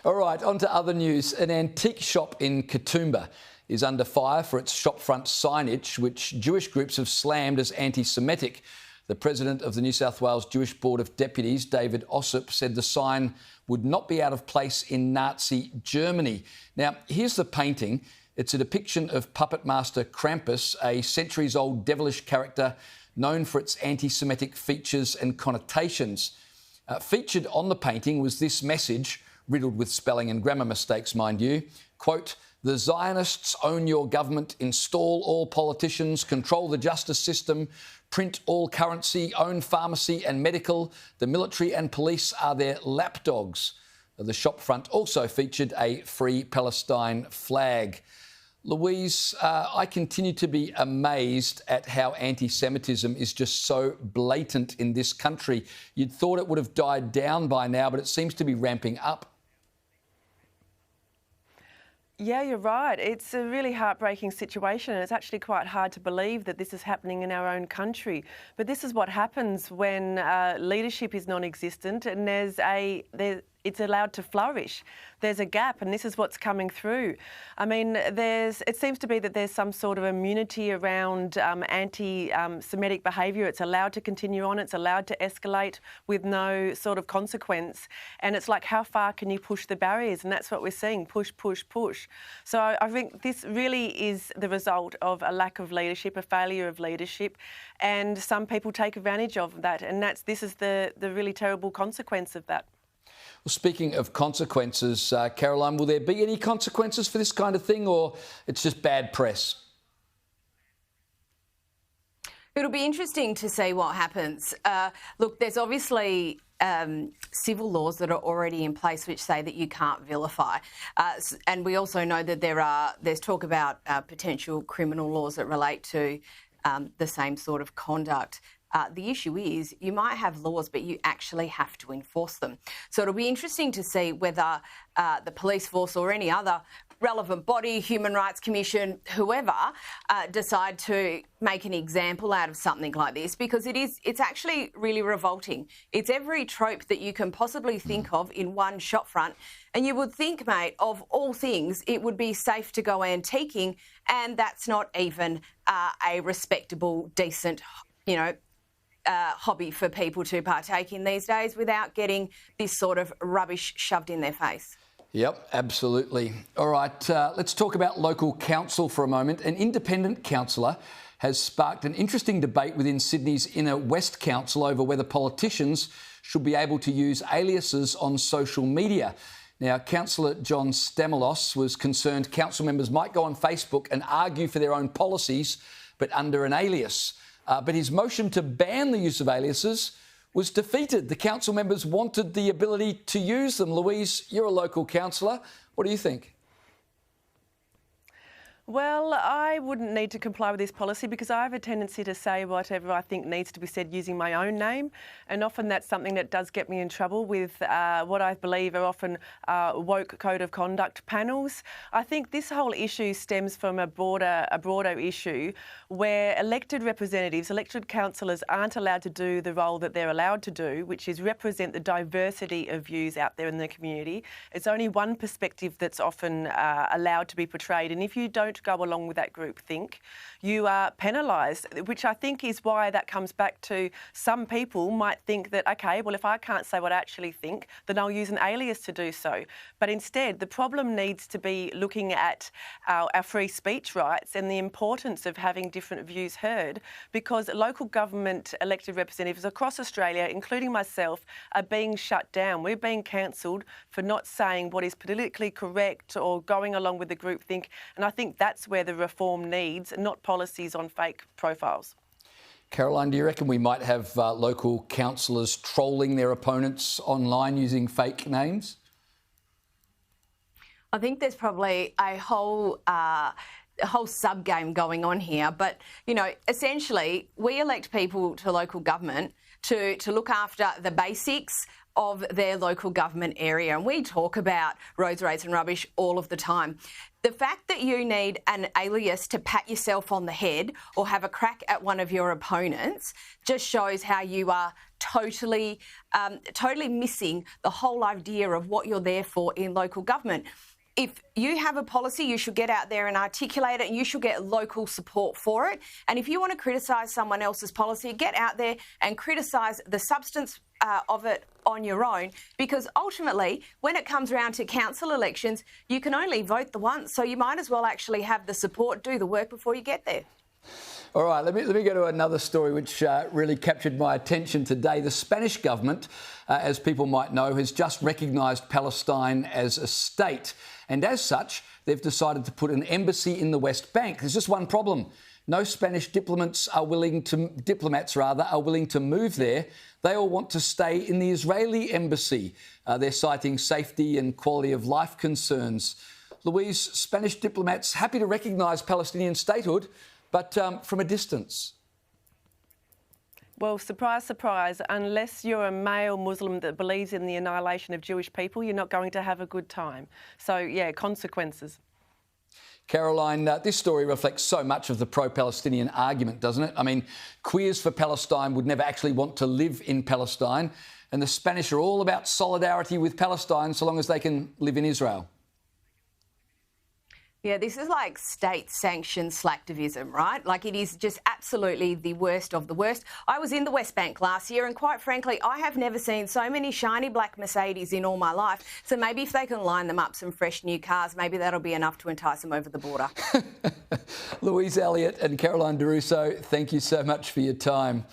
All right, on to other news. An antique shop in Katoomba is under fire for its shopfront signage, which Jewish groups have slammed as anti-Semitic. The president of the New South Wales Jewish Board of Deputies, David Ossip, said the sign would not be out of place in Nazi Germany. Now, here's the painting. It's a depiction of puppet master Krampus, a centuries-old devilish character known for its anti-Semitic features and connotations. Featured on the painting was this message, riddled with spelling and grammar mistakes, mind you. Quote, "The Zionists own your government, install all politicians, control the justice system, print all currency, own pharmacy and medical. The military and police are their lapdogs." The shopfront also featured a Free Palestine flag. Louise, I continue to be amazed at how anti-Semitism is just so blatant in this country. You'd thought it would have died down by now, but it seems to be ramping up. Yeah, you're right. It's a really heartbreaking situation, and it's actually quite hard to believe that this is happening in our own country. But this is what happens when leadership is non-existent and it's allowed to flourish. There's a gap, and this is what's coming through. I mean, it seems to be that there's some sort of immunity around anti-Semitic behaviour. It's allowed to continue on. It's allowed to escalate with no sort of consequence. And it's like, how far can you push the barriers? And that's what we're seeing, push, push, push. So I think this really is the result of a lack of leadership, a failure of leadership. And some people take advantage of that. And this is the really terrible consequence of that. Well, speaking of consequences, Caroline, will there be any consequences for this kind of thing, or it's just bad press? It'll be interesting to see what happens. Look, there's obviously civil laws that are already in place which say that you can't vilify. And we also know that there's talk about potential criminal laws that relate to the same sort of conduct. The issue is you might have laws, but you actually have to enforce them. So it'll be interesting to see whether the police force or any other relevant body, Human Rights Commission, whoever, decide to make an example out of something like this, because it's actually really revolting. It's every trope that you can possibly think of in one shopfront. And you would think, mate, of all things, it would be safe to go antiquing, and that's not even a respectable, decent, hobby for people to partake in these days without getting this sort of rubbish shoved in their face. Yep, absolutely. All right, let's talk about local council for a moment. An independent councillor has sparked an interesting debate within Sydney's Inner West Council over whether politicians should be able to use aliases on social media. Now, Councillor John Stamelos was concerned council members might go on Facebook and argue for their own policies, but under an alias. But his motion to ban the use of aliases was defeated. The council members wanted the ability to use them. Louise, you're a local councillor. What do you think? Well, I wouldn't need to comply with this policy because I have a tendency to say whatever I think needs to be said using my own name, and often that's something that does get me in trouble with what I believe are often woke code of conduct panels. I think this whole issue stems from a broader issue where elected representatives, elected councillors aren't allowed to do the role that they're allowed to do, which is represent the diversity of views out there in the community. It's only one perspective that's often allowed to be portrayed, and if you don't go along with that group think, you are penalised, which I think is why that comes back to some people might think that, okay, well, if I can't say what I actually think, then I'll use an alias to do so. But instead, the problem needs to be looking at our free speech rights and the importance of having different views heard, because local government elected representatives across Australia, including myself, are being shut down. We're being cancelled for not saying what is politically correct or going along with the groupthink, and I think that's where the reform needs, not policies on fake profiles. Caroline, do you reckon we might have local councillors trolling their opponents online using fake names? I think there's probably a whole sub-game going on here. But, essentially, we elect people to local government to look after the basics of their local government area. And we talk about roads, rates and rubbish all of the time. The fact that you need an alias to pat yourself on the head or have a crack at one of your opponents just shows how you are totally missing the whole idea of what you're there for in local government. If you have a policy, you should get out there and articulate it, and you should get local support for it. And if you want to criticise someone else's policy, get out there and criticise the substance of it on your own, because ultimately, when it comes around to council elections, you can only vote the once, so you might as well actually have the support, do the work before you get there. All right, let me go to another story which really captured my attention today. The Spanish government, as people might know, has just recognised Palestine as a state. And as such, they've decided to put an embassy in the West Bank. There's just one problem. No Spanish diplomats are willing to move there. They all want to stay in the Israeli embassy. They're citing safety and quality of life concerns. Louise, Spanish diplomats happy to recognise Palestinian statehood, but from a distance. Well, surprise, surprise, unless you're a male Muslim that believes in the annihilation of Jewish people, you're not going to have a good time. So, yeah, consequences. Caroline, this story reflects so much of the pro-Palestinian argument, doesn't it? I mean, queers for Palestine would never actually want to live in Palestine, and the Spanish are all about solidarity with Palestine so long as they can live in Israel. Yeah, this is like state-sanctioned slacktivism, right? Like, it is just absolutely the worst of the worst. I was in the West Bank last year, and quite frankly, I have never seen so many shiny black Mercedes in all my life. So maybe if they can line them up some fresh new cars, maybe that'll be enough to entice them over the border. Louise Elliott and Caroline DeRusso, thank you so much for your time.